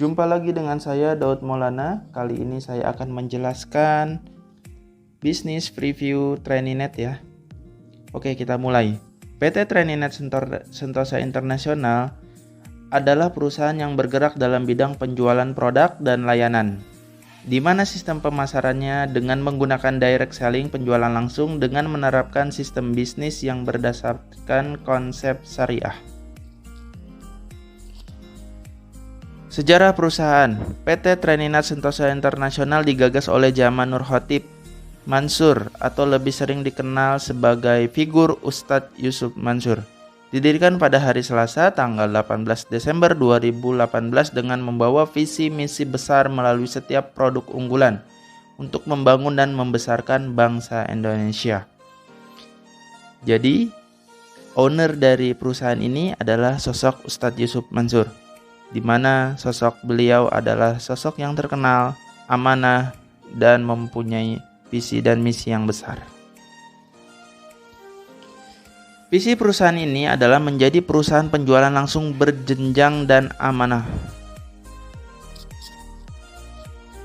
Jumpa lagi dengan saya Daud Maulana. Kali ini saya akan menjelaskan bisnis preview Traininette ya. Oke, kita mulai. PT Traininette Sentosa Internasional adalah perusahaan yang bergerak dalam bidang penjualan produk dan layanan, di mana sistem pemasarannya dengan menggunakan direct selling penjualan langsung dengan menerapkan sistem bisnis yang berdasarkan konsep syariah. Sejarah perusahaan. PT Traininette Sentosa Internasional digagas oleh Zaman Nur Khatib Mansur atau lebih sering dikenal sebagai figur Ustadz Yusuf Mansur. Didirikan pada hari Selasa tanggal 18 Desember 2018 dengan membawa visi misi besar melalui setiap produk unggulan untuk membangun dan membesarkan bangsa Indonesia. Jadi, owner dari perusahaan ini adalah sosok Ustadz Yusuf Mansur, di mana sosok beliau adalah sosok yang terkenal, amanah, dan mempunyai visi dan misi yang besar. Visi perusahaan ini adalah menjadi perusahaan penjualan langsung berjenjang dan amanah,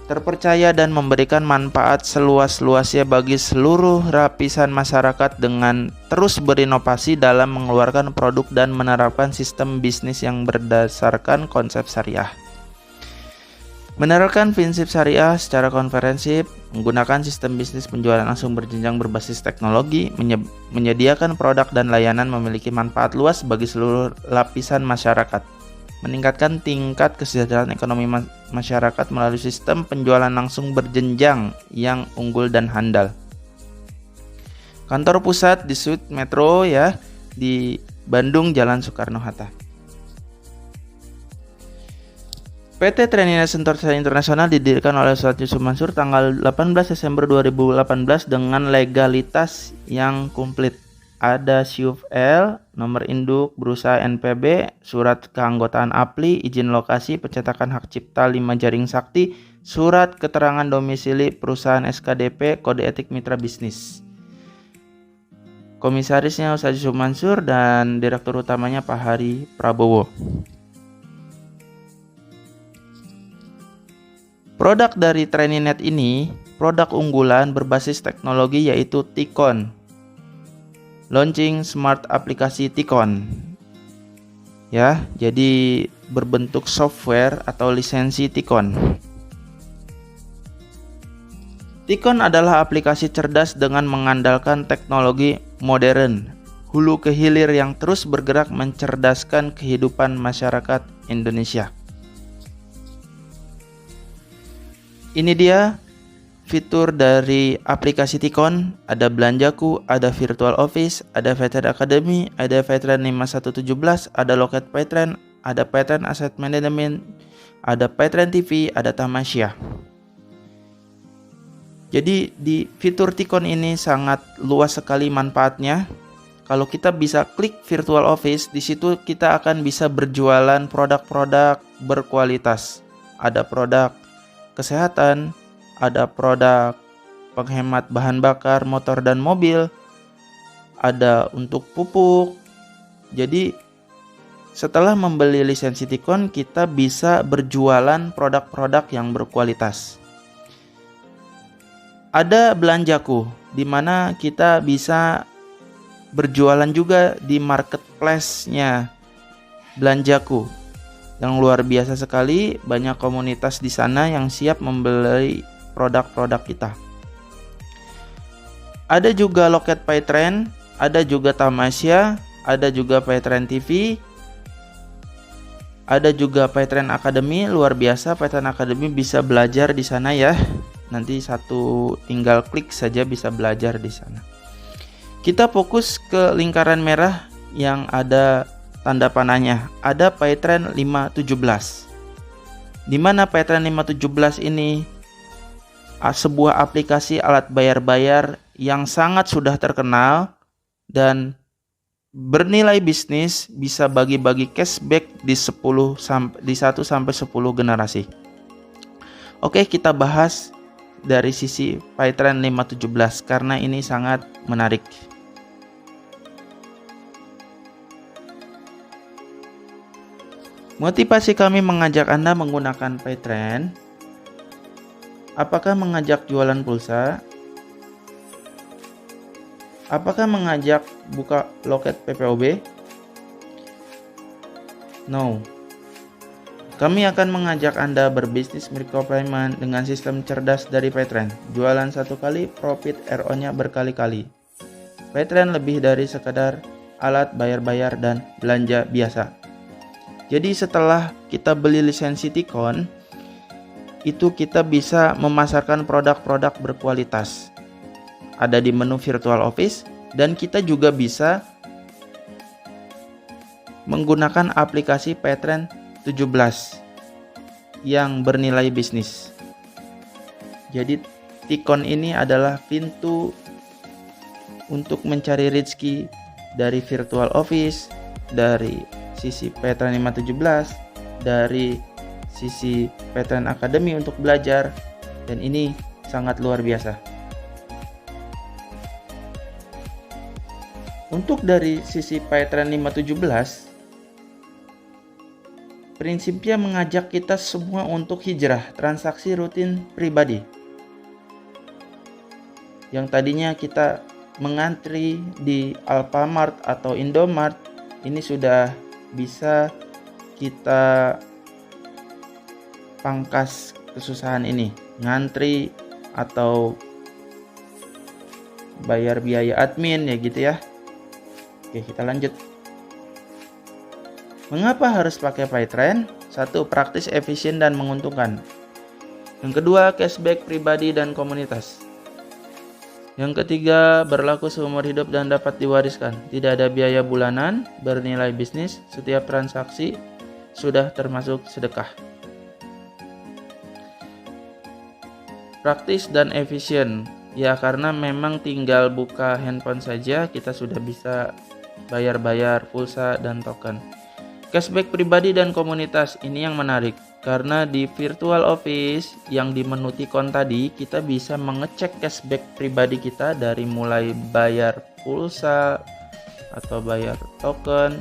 terpercaya dan memberikan manfaat seluas-luasnya bagi seluruh lapisan masyarakat dengan terus berinovasi dalam mengeluarkan produk dan menerapkan sistem bisnis yang berdasarkan konsep syariah. Menerapkan prinsip syariah secara komprehensif, menggunakan sistem bisnis penjualan langsung berjenjang berbasis teknologi, menyediakan produk dan layanan memiliki manfaat luas bagi seluruh lapisan masyarakat, meningkatkan tingkat kesejahteraan ekonomi masyarakat melalui sistem penjualan langsung berjenjang yang unggul dan handal. Kantor pusat di Suite Metro ya, di Bandung, Jalan Soekarno-Hatta. PT Traininette Sentosa Internasional didirikan oleh Ustadz Yusuf Mansur tanggal 18 Desember 2018 dengan legalitas yang komplit. Ada SYUF-L, nomor induk, berusaha NPB, surat keanggotaan APLI, izin lokasi, pencetakan hak cipta 5 jaring sakti, surat keterangan domisili perusahaan SKDP, kode etik mitra bisnis. Komisarisnya Ustadz Yusuf Mansur dan direktur utamanya Pak Hari Prabowo. Produk dari Traininette ini, produk unggulan berbasis teknologi yaitu T-Con. Launching smart aplikasi T-Con. Ya, jadi berbentuk software atau lisensi T-Con. T-Con adalah aplikasi cerdas dengan mengandalkan teknologi modern, hulu ke hilir yang terus bergerak mencerdaskan kehidupan masyarakat Indonesia. Ini dia fitur dari aplikasi T-Con. Ada Belanjaku, ada Virtual Office, ada Veteran Academy, ada Veteran 5117, ada Loket Veteran, ada Veteran Asset Management, ada Veteran TV, ada Tamasya. Jadi di fitur T-Con ini sangat luas sekali manfaatnya. Kalau kita bisa klik Virtual Office, di situ kita akan bisa berjualan produk-produk berkualitas. Ada produk kesehatan, ada produk penghemat bahan bakar motor dan mobil, ada untuk pupuk. Jadi setelah membeli lisensi T-Con, kita bisa berjualan produk-produk yang berkualitas. Ada Belanjaku, di mana kita bisa berjualan juga di marketplace-nya Belanjaku. Yang luar biasa sekali, banyak komunitas di sana yang siap membeli produk-produk kita. Ada juga Loket Veteran, ada juga Tamasya, ada juga Veteran TV, ada juga Veteran Academy. Luar biasa, Veteran Academy bisa belajar di sana ya. Nanti tinggal klik saja bisa belajar di sana. Kita fokus ke lingkaran merah yang ada tanda panahnya, ada Veteran 517. Di mana Veteran 517 ini sebuah aplikasi alat bayar-bayar yang sangat sudah terkenal dan bernilai bisnis, bisa bagi-bagi cashback di 1 sampai 10 generasi. Oke, kita bahas dari sisi Veteran 517 karena ini sangat menarik. Motivasi kami mengajak Anda menggunakan PayTrend. Apakah mengajak jualan pulsa? Apakah mengajak buka loket PPOB? No. Kami akan mengajak Anda berbisnis micropayment dengan sistem cerdas dari PayTrend. Jualan satu kali, profit RO-nya berkali-kali. PayTrend lebih dari sekadar alat bayar-bayar dan belanja biasa. Jadi setelah kita beli lisensi T-Coin, itu kita bisa memasarkan produk-produk berkualitas. Ada di menu Virtual Office, dan kita juga bisa menggunakan aplikasi PayTrend 17 yang bernilai bisnis. Jadi T-Coin ini adalah pintu untuk mencari rezeki dari Virtual Office, dari sisi PayTrend 517, dari sisi PayTrend Academy untuk belajar, dan ini sangat luar biasa. Untuk dari sisi PayTrend 517, prinsipnya mengajak kita semua untuk hijrah transaksi rutin pribadi. Yang tadinya kita mengantri di Alfamart atau Indomart, ini sudah bisa kita pangkas kesusahan ini, ngantri atau bayar biaya admin ya gitu ya. Oke, kita lanjut. Mengapa harus pakai PayTrend? 1. Praktis, efisien, dan menguntungkan. Yang kedua, cashback pribadi dan komunitas. Yang ketiga, berlaku seumur hidup dan dapat diwariskan. Tidak ada biaya bulanan, bernilai bisnis, setiap transaksi sudah termasuk sedekah. Praktis dan efisien. Ya, karena memang tinggal buka handphone saja kita sudah bisa bayar-bayar pulsa dan token. Cashback pribadi dan komunitas, ini yang menarik karena di Virtual Office yang di menu T-Coin tadi kita bisa mengecek cashback pribadi kita dari mulai bayar pulsa atau bayar token.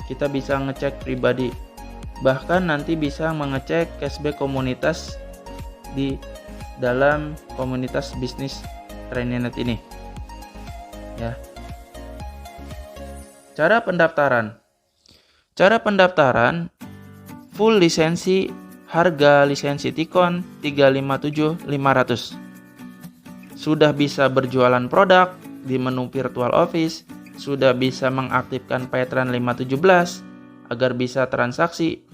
Kita bisa ngecek pribadi, bahkan nanti bisa mengecek cashback komunitas di dalam komunitas bisnis Trainingness ini ya. Cara pendaftaran full lisensi, harga lisensi T-Coin 357.500. Sudah bisa berjualan produk di menu Virtual Office, sudah bisa mengaktifkan PayTrend 517 agar bisa transaksi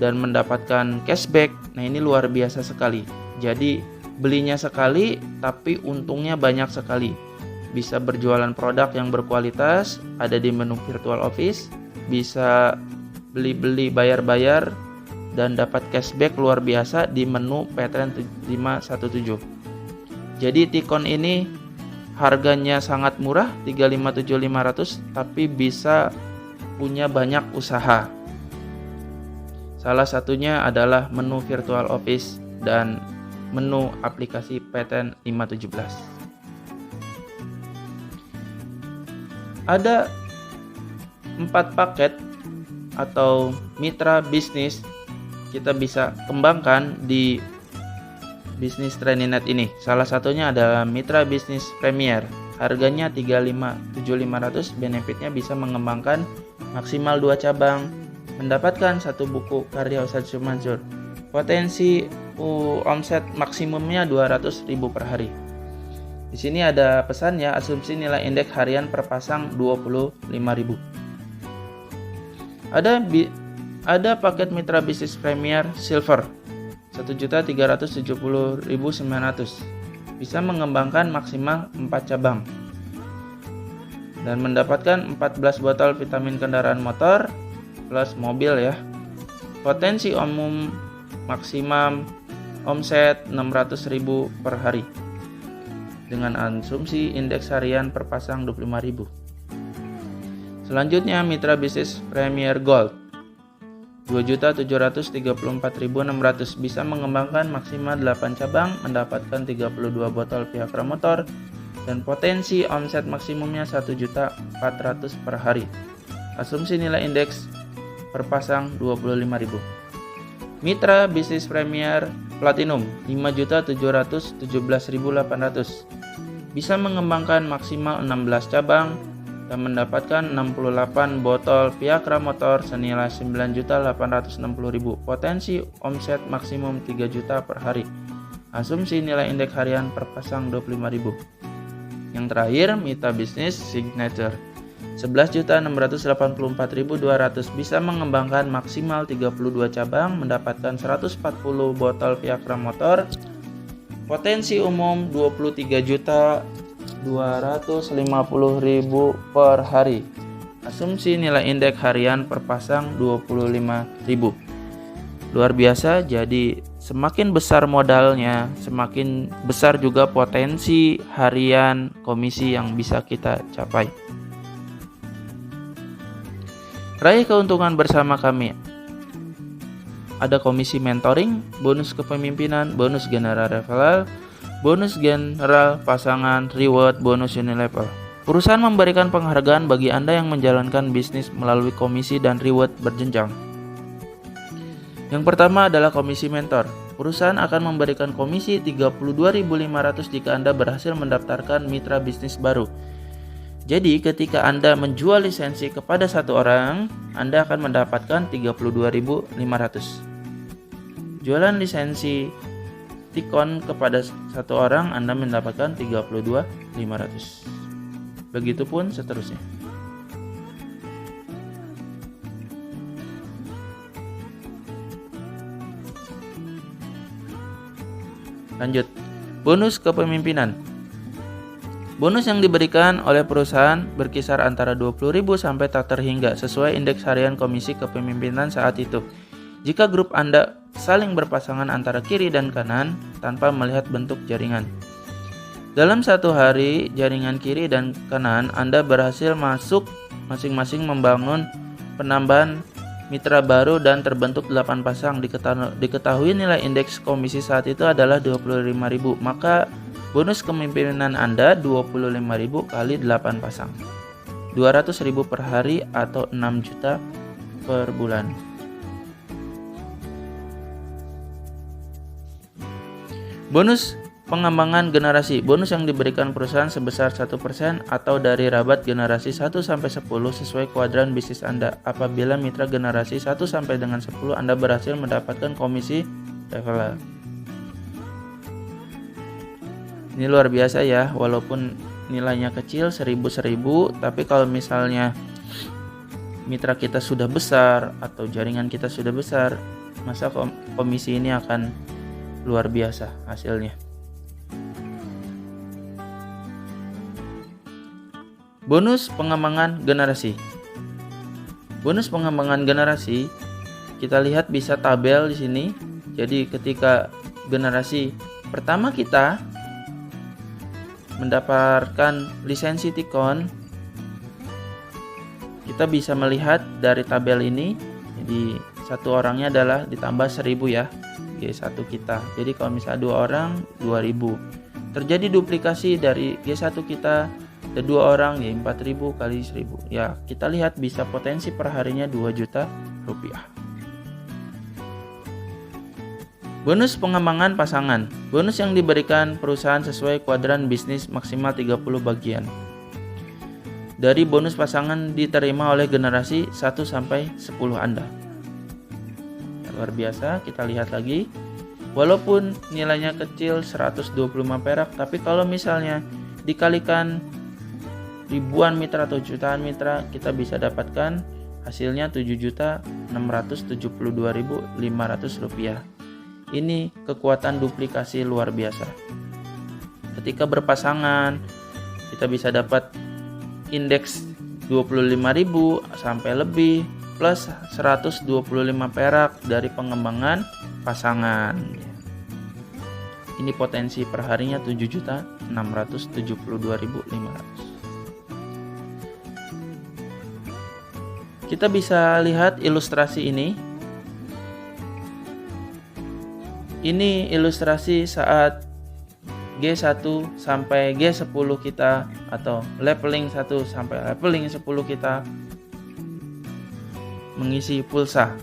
dan mendapatkan cashback. Nah, ini luar biasa sekali. Jadi belinya sekali tapi untungnya banyak sekali. Bisa berjualan produk yang berkualitas ada di menu Virtual Office, bisa beli-beli, bayar-bayar, dan dapat cashback luar biasa di menu PayTrend 517. Jadi T-Coin ini harganya sangat murah, 357.500, tapi bisa punya banyak usaha. Salah satunya adalah menu Virtual Office dan menu aplikasi PayTrend 517. Ada 4 paket atau mitra bisnis kita bisa kembangkan di bisnis Trainingness ini. Salah satunya adalah mitra bisnis Premier. Harganya 357.500, benefitnya bisa mengembangkan maksimal 2 cabang, mendapatkan 1 buku karya Ustadz Syumansur. Potensi omset maksimumnya 200.000 per hari. Di sini ada pesan ya, asumsi nilai indeks harian per pasang 25.000. Ada paket mitra bisnis Premier Silver 1.370.900. Bisa mengembangkan maksimal 4 cabang dan mendapatkan 14 botol vitamin kendaraan motor plus mobil ya. Potensi umum maksimum omset 600.000 per hari dengan asumsi indeks harian per pasang 25.000. Selanjutnya mitra bisnis Premier Gold 2.734.600, bisa mengembangkan maksimal 8 cabang, mendapatkan 32 botol Viagra motor dan potensi omset maksimumnya 1.400.000 per hari. Asumsi nilai indeks per pasang 25.000. Mitra Bisnis Premier Platinum 5.717.800 bisa mengembangkan maksimal 16 cabang dan mendapatkan 68 botol Viagra motor senilai 9.860.000. Potensi omset maksimum 3 juta per hari. Asumsi nilai indeks harian per pasang 25.000. Yang terakhir, Mitra Bisnis Signature 11.684.200 bisa mengembangkan maksimal 32 cabang, mendapatkan 140 botol Viagra motor. Potensi umum 23.250.000 per hari. Asumsi nilai indeks harian per pasang 25.000. Luar biasa, jadi semakin besar modalnya, semakin besar juga potensi harian komisi yang bisa kita capai. Raih keuntungan bersama kami. Ada komisi mentoring, bonus kepemimpinan, bonus general referral, bonus general pasangan, reward, bonus unilevel. Perusahaan memberikan penghargaan bagi Anda yang menjalankan bisnis melalui komisi dan reward berjenjang. Yang pertama adalah komisi mentor. Perusahaan akan memberikan komisi 32.500 jika Anda berhasil mendaftarkan mitra bisnis baru. Jadi ketika Anda menjual lisensi kepada satu orang, Anda akan mendapatkan 32.500. Jualan lisensi Tikon kepada satu orang, Anda mendapatkan 32.500. Begitupun seterusnya. Lanjut, bonus kepemimpinan. Bonus yang diberikan oleh perusahaan berkisar antara 20.000 sampai tak terhingga sesuai indeks harian komisi kepemimpinan saat itu. Jika grup Anda saling berpasangan antara kiri dan kanan tanpa melihat bentuk jaringan. Dalam satu hari, jaringan kiri dan kanan Anda berhasil masuk masing-masing membangun penambahan mitra baru dan terbentuk 8 pasang. Diketahui nilai indeks komisi saat itu adalah 25.000, maka bonus kepemimpinan Anda 25.000 kali 8 pasang. 200.000 per hari atau 6 juta per bulan. Bonus pengembangan generasi. Bonus yang diberikan perusahaan sebesar 1% atau dari rabat generasi 1 sampai 10 sesuai kuadran bisnis Anda. Apabila mitra generasi 1 sampai dengan 10 Anda berhasil mendapatkan komisi referral. Ini luar biasa ya, walaupun nilainya kecil 1.000, tapi kalau misalnya mitra kita sudah besar atau jaringan kita sudah besar, masa komisi ini akan luar biasa hasilnya. Bonus pengembangan generasi. Bonus pengembangan generasi kita lihat bisa tabel di sini. Jadi ketika generasi pertama kita mendapatkan lisensi Tikon, kita bisa melihat dari tabel ini. Jadi satu orangnya adalah ditambah 1.000 ya, G1 kita. Jadi kalau misalnya 2 orang 2.000. Terjadi duplikasi dari G1 kita ada 2 orang ya 4.000 kali 1.000. Ya, kita lihat bisa potensi per harinya 2 juta rupiah. Bonus pengembangan pasangan. Bonus yang diberikan perusahaan sesuai kuadran bisnis maksimal 30 bagian. Dari bonus pasangan diterima oleh generasi 1 sampai 10 Anda. Luar biasa, kita lihat lagi. Walaupun nilainya kecil 125 perak, tapi kalau misalnya dikalikan ribuan mitra atau jutaan mitra, kita bisa dapatkan hasilnya 7.672.500 rupiah. Ini kekuatan duplikasi luar biasa. Ketika berpasangan, kita bisa dapat indeks 25.000 sampai lebih plus 125 perak dari pengembangan pasangan. Ini potensi perharinya 7.672.500. Kita bisa lihat ilustrasi ini. Ini ilustrasi saat G1 sampai G10 kita atau leveling 1 sampai leveling 10 kita. mengisi pulsa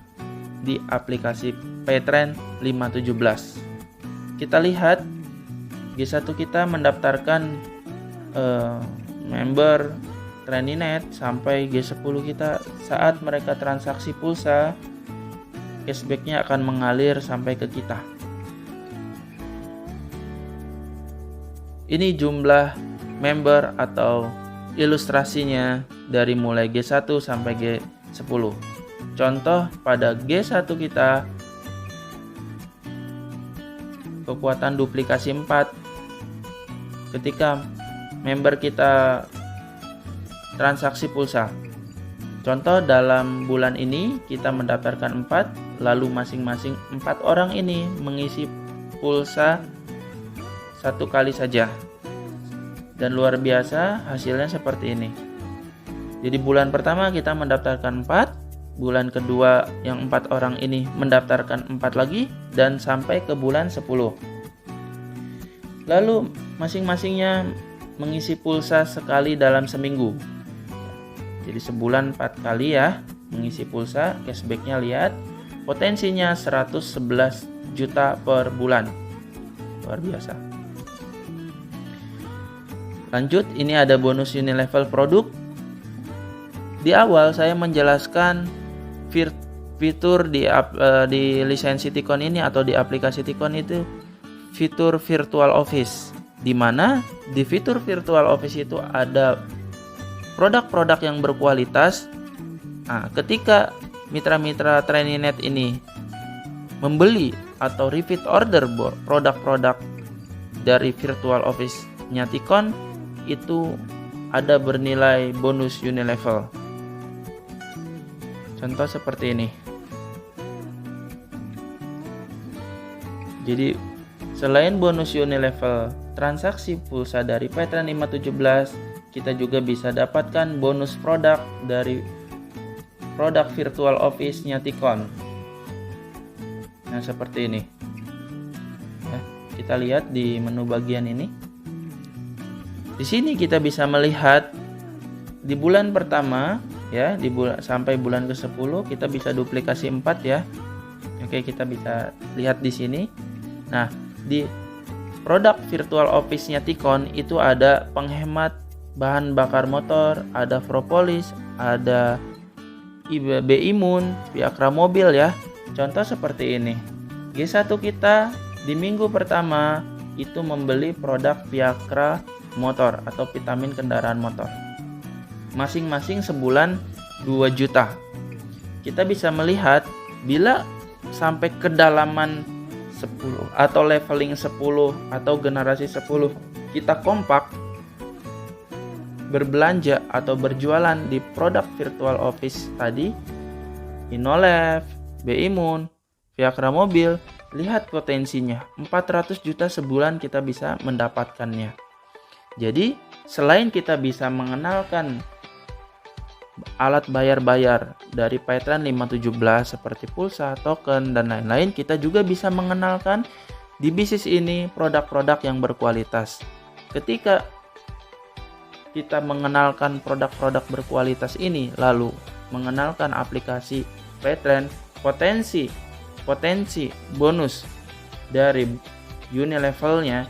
di aplikasi Paytrend 517. Kita lihat G1 kita mendaftarkan member TrainingNet sampai G10 kita. Saat mereka transaksi pulsa, cashbacknya akan mengalir sampai ke kita. Ini jumlah member atau ilustrasinya dari mulai G1 sampai G10. Contoh pada G1 kita kekuatan duplikasi 4 ketika member kita transaksi pulsa. Contoh dalam bulan ini kita mendaftarkan 4, lalu masing-masing 4 orang ini mengisi pulsa 1 kali saja. Dan luar biasa hasilnya seperti ini. Jadi bulan pertama kita mendaftarkan 4, bulan kedua yang 4 orang ini mendaftarkan 4 lagi, dan sampai ke bulan 10. Lalu masing-masingnya mengisi pulsa sekali dalam seminggu. Jadi sebulan 4 kali ya mengisi pulsa. Cashbacknya lihat, potensinya 111 juta per bulan. Luar biasa. Lanjut, ini ada bonus Unilevel produk. Di awal saya menjelaskan fitur di lisensi Tikon ini atau di aplikasi Tikon itu fitur Virtual Office, di mana di fitur Virtual Office itu ada produk-produk yang berkualitas. Nah, ketika mitra-mitra TrainingNet ini membeli atau repeat order produk-produk dari Virtual Office-nya Tikon, itu ada bernilai bonus Unilevel. Contoh seperti ini. Jadi selain bonus Unilevel transaksi pulsa dari Paytrend 517, kita juga bisa dapatkan bonus produk dari produk Virtual Office-nya Tikon. Nah, seperti ini. Ya, kita lihat di menu bagian ini. Di sini kita bisa melihat di bulan pertama ya, sampai bulan ke-10 kita bisa duplikasi 4 ya. Oke, kita bisa lihat di sini. Nah, di produk Virtual Office-nya Tikon itu ada penghemat bahan bakar motor, ada propolis, ada Imun, Viagra mobil ya. Contoh seperti ini. G1 kita di minggu pertama itu membeli produk Viagra motor atau vitamin kendaraan motor. Masing-masing sebulan 2 juta. Kita bisa melihat bila sampai kedalaman 10 atau leveling 10 atau generasi 10 kita kompak berbelanja atau berjualan di produk Virtual Office tadi, Inolev, Imun, Viagra mobil, lihat potensinya 400 juta sebulan kita bisa mendapatkannya. Jadi selain kita bisa mengenalkan alat bayar-bayar dari Paytrend 517 seperti pulsa, token, dan lain-lain, kita juga bisa mengenalkan di bisnis ini produk-produk yang berkualitas. Ketika kita mengenalkan produk-produk berkualitas ini, lalu mengenalkan aplikasi Paytrend, potensi bonus dari Unilevelnya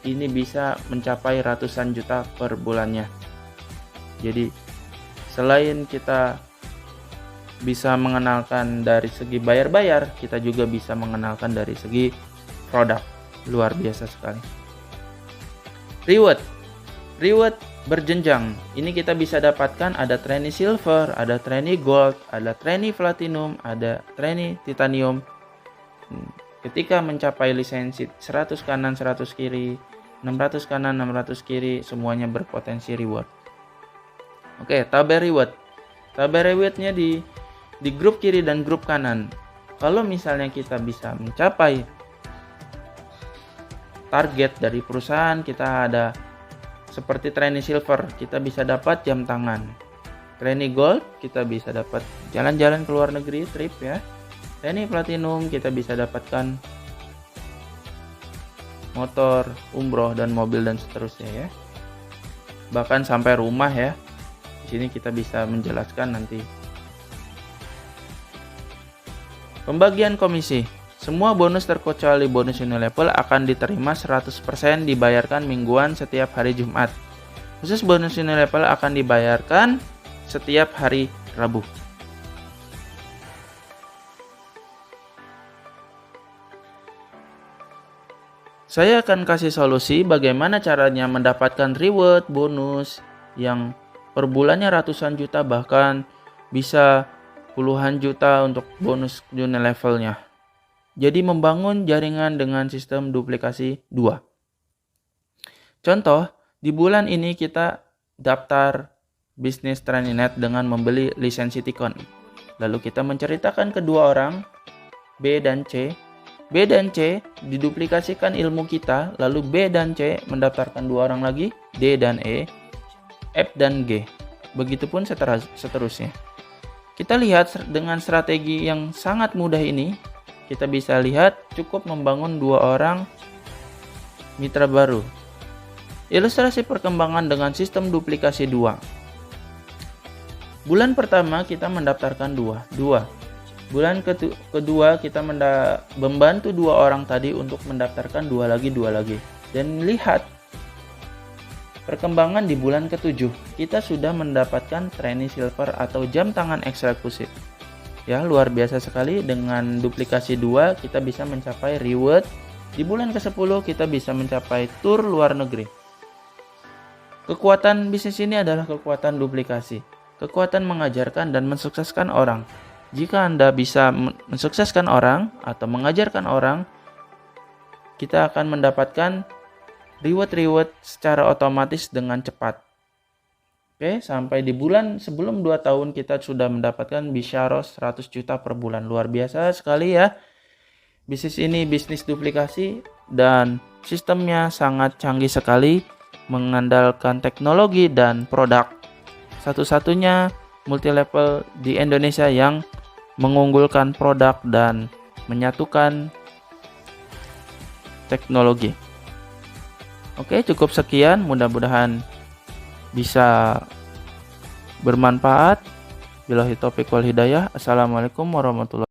ini bisa mencapai ratusan juta per bulannya. Jadi selain kita bisa mengenalkan dari segi bayar-bayar, kita juga bisa mengenalkan dari segi produk. Luar biasa sekali. Reward berjenjang. Ini kita bisa dapatkan ada Trainee Silver, ada Trainee Gold, ada Trainee Platinum, ada Trainee Titanium. Ketika mencapai lisensi 100 kanan 100 kiri, 600 kanan 600 kiri, semuanya berpotensi reward. Oke, tabel reward. Tabel rewardnya di grup kiri dan grup kanan. Kalau misalnya kita bisa mencapai target dari perusahaan, kita ada seperti Trainee Silver, kita bisa dapat jam tangan. Trainee Gold, kita bisa dapat jalan-jalan ke luar negeri, trip ya. Trainee Platinum, kita bisa dapatkan motor, umroh, dan mobil, dan seterusnya ya. Bahkan sampai rumah ya. Di sini kita bisa menjelaskan nanti. Pembagian komisi. Semua bonus terkecuali bonus Unilevel akan diterima 100% dibayarkan mingguan setiap hari Jumat. Khusus bonus Unilevel akan dibayarkan setiap hari Rabu. Saya akan kasih solusi bagaimana caranya mendapatkan reward bonus yang per bulannya ratusan juta, bahkan bisa puluhan juta untuk bonus Unilevelnya. Jadi membangun jaringan dengan sistem duplikasi 2. Contoh, di bulan ini kita daftar bisnis Training.net dengan membeli lisensi Tikon. Lalu kita menceritakan kedua orang, B dan C. B dan C diduplikasikan ilmu kita, lalu B dan C mendaftarkan dua orang lagi, D dan E, F dan G. Begitupun seterusnya. Kita lihat dengan strategi yang sangat mudah ini, kita bisa lihat cukup membangun dua orang mitra baru. Ilustrasi perkembangan dengan sistem duplikasi 2. Bulan pertama kita mendaftarkan dua. Bulan kedua kita membantu dua orang tadi untuk mendaftarkan dua lagi. Dan lihat perkembangan di bulan ke-7. Kita sudah mendapatkan training silver atau jam tangan eksklusif. Ya, luar biasa sekali. Dengan duplikasi 2 kita bisa mencapai reward. Di bulan ke-10 kita bisa mencapai tur luar negeri. Kekuatan bisnis ini adalah kekuatan duplikasi. Kekuatan mengajarkan dan mensukseskan orang. Jika Anda bisa mensukseskan orang atau mengajarkan orang, kita akan mendapatkan reward secara otomatis dengan cepat. Oke, sampai di bulan sebelum 2 tahun kita sudah mendapatkan bisyaros 100 juta per bulan. Luar biasa sekali ya. Bisnis ini bisnis duplikasi dan sistemnya sangat canggih sekali, mengandalkan teknologi dan produk. Satu-satunya multi-level di Indonesia yang mengunggulkan produk dan menyatukan teknologi. Oke, cukup sekian. Mudah-mudahan bisa bermanfaat. Billahi taufiq wal hidayah. Assalamualaikum warahmatullahi wabarakatuh.